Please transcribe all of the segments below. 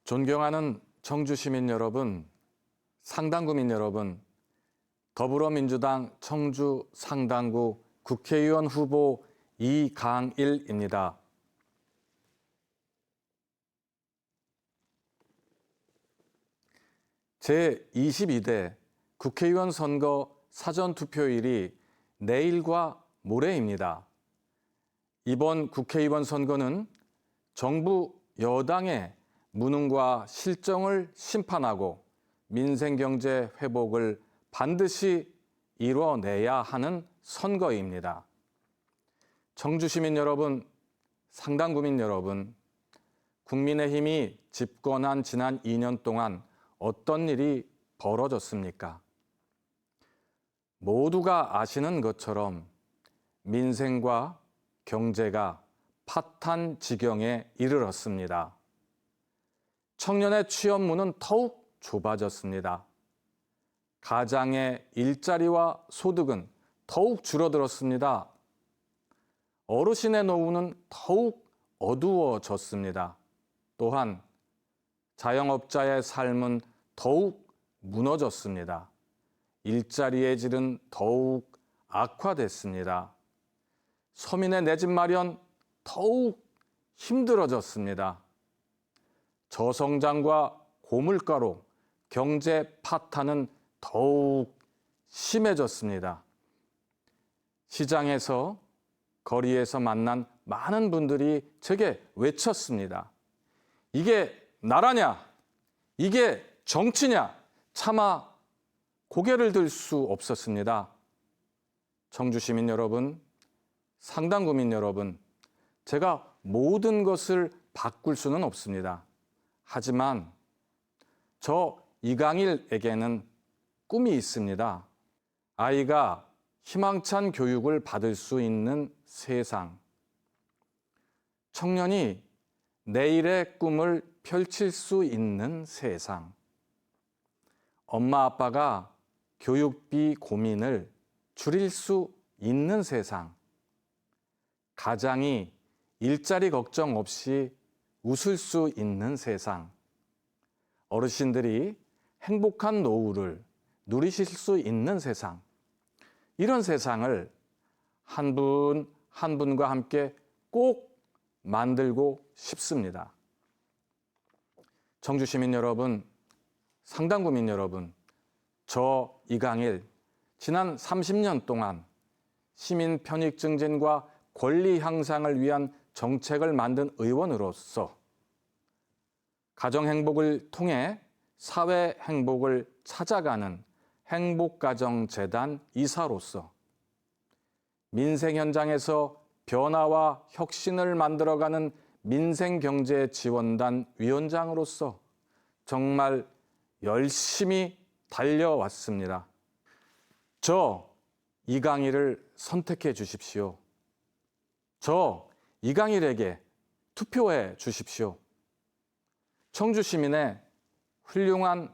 존경하는 청주시민 여러분, 상당구민 여러분, 더불어민주당 청주 상당구 국회의원 후보 이강일입니다. 제22대 국회의원 선거 사전투표일이 내일과 모레입니다. 이번 국회의원 선거는 정부 여당의 무능과 실정을 심판하고 민생경제 회복을 반드시 이뤄내야 하는 선거입니다. 청주시민 여러분, 상당구민 여러분, 국민의힘이 집권한 지난 2년 동안 어떤 일이 벌어졌습니까? 모두가 아시는 것처럼 민생과 경제가 파탄 지경에 이르렀습니다. 청년의 취업문은 더욱 좁아졌습니다. 가장의 일자리와 소득은 더욱 줄어들었습니다. 어르신의 노후는 더욱 어두워졌습니다. 또한 자영업자의 삶은 더욱 무너졌습니다. 일자리의 질은 더욱 악화됐습니다. 서민의 내 집 마련 더욱 힘들어졌습니다. 저성장과 고물가로 경제 파탄은 더욱 심해졌습니다. 시장에서 거리에서 만난 많은 분들이 제게 외쳤습니다. 이게 나라냐? 이게 정치냐? 차마 고개를 들 수 없었습니다. 청주시민 여러분, 상당구민 여러분, 제가 모든 것을 바꿀 수는 없습니다. 하지만 저 이강일에게는 꿈이 있습니다. 아이가 희망찬 교육을 받을 수 있는 세상. 청년이 내일의 꿈을 펼칠 수 있는 세상. 엄마 아빠가 교육비 고민을 줄일 수 있는 세상. 가장이 일자리 걱정 없이 웃을 수 있는 세상. 어르신들이 행복한 노후를 누리실 수 있는 세상. 이런 세상을 한 분 한 분과 함께 꼭 만들고 싶습니다. 청주시민 여러분, 상당구민 여러분, 저 이강일 지난 30년 동안 시민 편익 증진과 권리 향상을 위한 정책을 만든 의원으로서 가정 행복을 통해 사회 행복을 찾아가는 행복가정재단 이사로서 민생 현장에서 변화와 혁신을 만들어가는 민생경제지원단 위원장으로서 정말 열심히 달려왔습니다. 저 이강일을 선택해 주십시오. 저 이강일에게 투표해 주십시오. 청주 시민의 훌륭한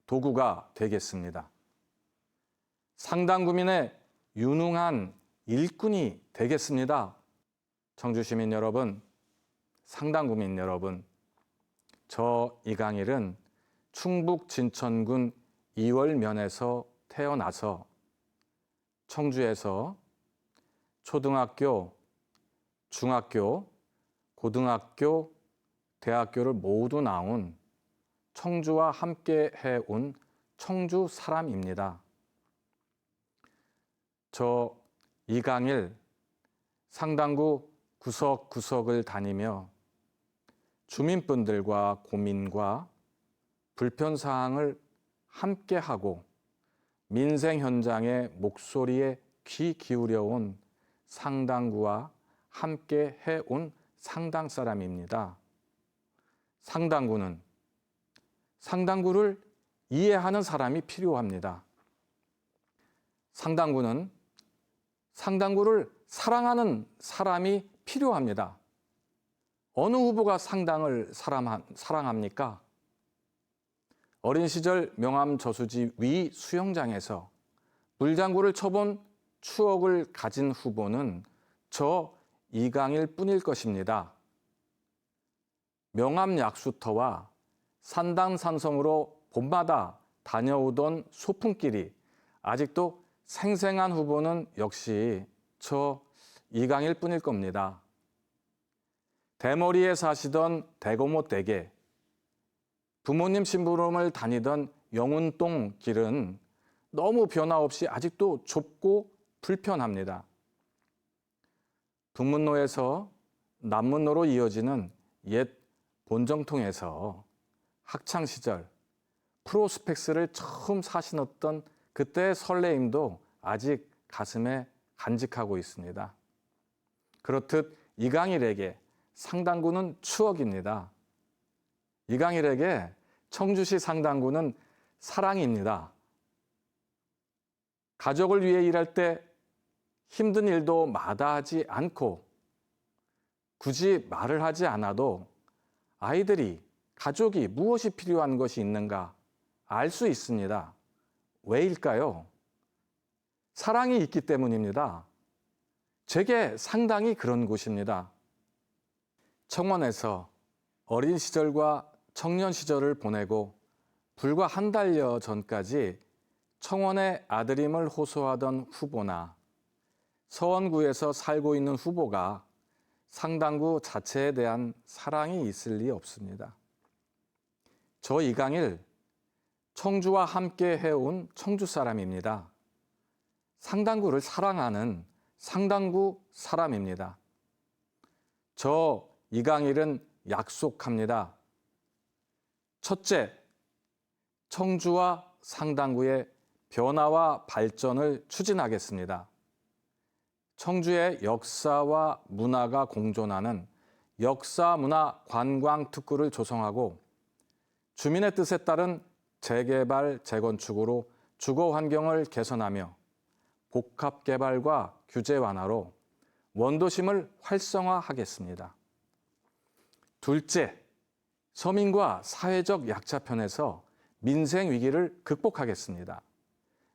도구가 되겠습니다. 상당구민의 유능한 일꾼이 되겠습니다. 청주 시민 여러분, 상당구민 여러분, 저 이강일은 충북 진천군 이월면에서 태어나서 청주에서 초등학교, 중학교, 고등학교, 대학교를 모두 나온 청주와 함께 해온 청주 사람입니다. 저 이강일 상당구 구석구석을 다니며 주민분들과 고민과 불편사항을 함께하고 민생 현장의 목소리에 귀 기울여온 상당구와 함께 해온 상당 사람입니다. 상당구를 이해하는 사람이 필요합니다. 상당구를 사랑하는 사람이 필요합니다. 어느 후보가 상당을 사랑합니까? 어린 시절 명암 저수지 위 수영장에서 물장구를 쳐본 추억을 가진 후보는 저 이강일 뿐일 것입니다. 명암 약수터와 산당산성으로 봄마다 다녀오던 소풍길이 아직도 생생한 후보는 역시 저 이강일 뿐일 겁니다. 대머리에 사시던 대고모 댁에 부모님 심부름을 다니던 영운동 길은 너무 변화 없이 아직도 좁고 불편합니다. 북문로에서 남문로로 이어지는 옛 본정통에서 학창시절 프로스펙스를 처음 사신었던 그때의 설레임도 아직 가슴에 간직하고 있습니다. 그렇듯 이강일에게 상당구는 추억입니다. 이강일에게 청주시 상당구는 사랑입니다. 가족을 위해 일할 때 힘든 일도 마다하지 않고 굳이 말을 하지 않아도 아이들이, 가족이 무엇이 필요한 것이 있는가 알 수 있습니다. 왜일까요? 사랑이 있기 때문입니다. 제게 상당히 그런 곳입니다. 청원에서 어린 시절과 청년 시절을 보내고 불과 한 달여 전까지 청원의 아들임을 호소하던 후보나 서원구에서 살고 있는 후보가 상당구 자체에 대한 사랑이 있을 리 없습니다. 저 이강일, 청주와 함께 해온 청주 사람입니다. 상당구를 사랑하는 상당구 사람입니다. 저 이강일은 약속합니다. 첫째, 청주와 상당구의 변화와 발전을 추진하겠습니다. 청주의 역사와 문화가 공존하는 역사문화관광특구를 조성하고 주민의 뜻에 따른 재개발, 재건축으로 주거환경을 개선하며 복합개발과 규제 완화로 원도심을 활성화하겠습니다. 둘째, 서민과 사회적 약자편에서 민생 위기를 극복하겠습니다.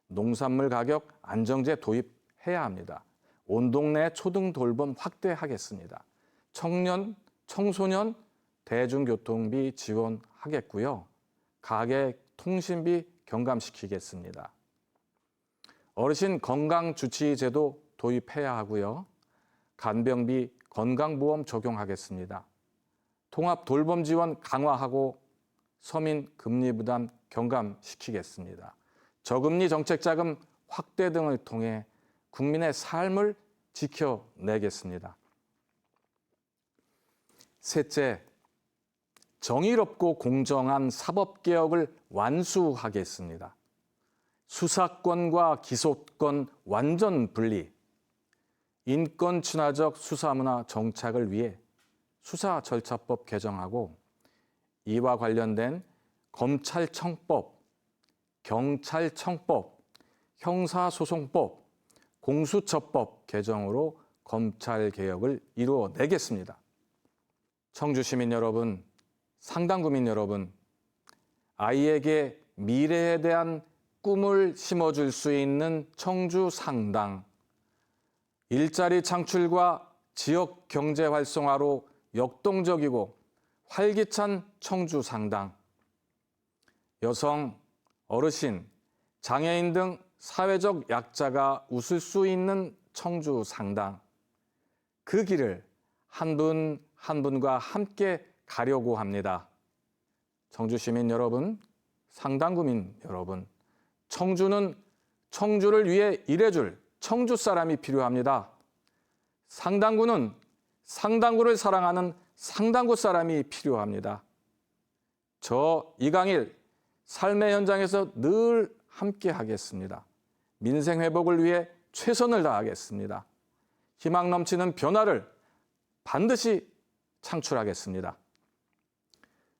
농산물 가격 안정제 도입해야 합니다. 온 동네 초등 돌봄 확대하겠습니다. 청년, 청소년 대중교통비 지원하겠고요. 가계 통신비 경감시키겠습니다. 어르신 건강주치의제도 도입해야 하고요. 간병비 건강보험 적용하겠습니다. 통합 돌봄 지원 강화하고 서민 금리 부담 경감시키겠습니다. 저금리 정책자금 확대 등을 통해 국민의 삶을 지켜내겠습니다. 셋째, 정의롭고 공정한 사법개혁을 완수하겠습니다. 수사권과 기소권 완전 분리, 인권 친화적 수사문화 정착을 위해 수사절차법 개정하고 이와 관련된 검찰청법, 경찰청법, 형사소송법, 공수처법 개정으로 검찰개혁을 이루어내겠습니다. 청주시민 여러분, 상당구민 여러분, 아이에게 미래에 대한 꿈을 심어줄 수 있는 청주 상당, 일자리 창출과 지역 경제 활성화로 역동적이고 활기찬 청주 상당, 여성, 어르신, 장애인 등 사회적 약자가 웃을 수 있는 청주 상당, 그 길을 한 분 한 분과 함께 가려고 합니다. 청주 시민 여러분, 상당구민 여러분, 청주는 청주를 위해 일해줄 청주 사람이 필요합니다. 상당구는 상당구를 사랑하는 상당구 사람이 필요합니다. 저 이강일, 삶의 현장에서 늘 함께 하겠습니다. 민생 회복을 위해 최선을 다하겠습니다. 희망 넘치는 변화를 반드시 창출하겠습니다.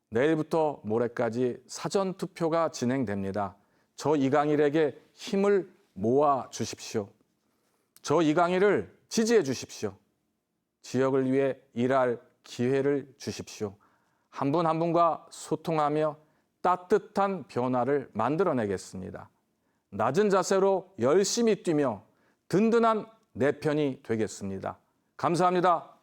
내일부터 모레까지 사전 투표가 진행됩니다. 저 이강일에게 힘을 모아 주십시오. 저 이강일을 지지해 주십시오. 지역을 위해 일할 기회를 주십시오. 한 분 한 분과 소통하며 따뜻한 변화를 만들어내겠습니다. 낮은 자세로 열심히 뛰며 든든한 내 편이 되겠습니다. 감사합니다.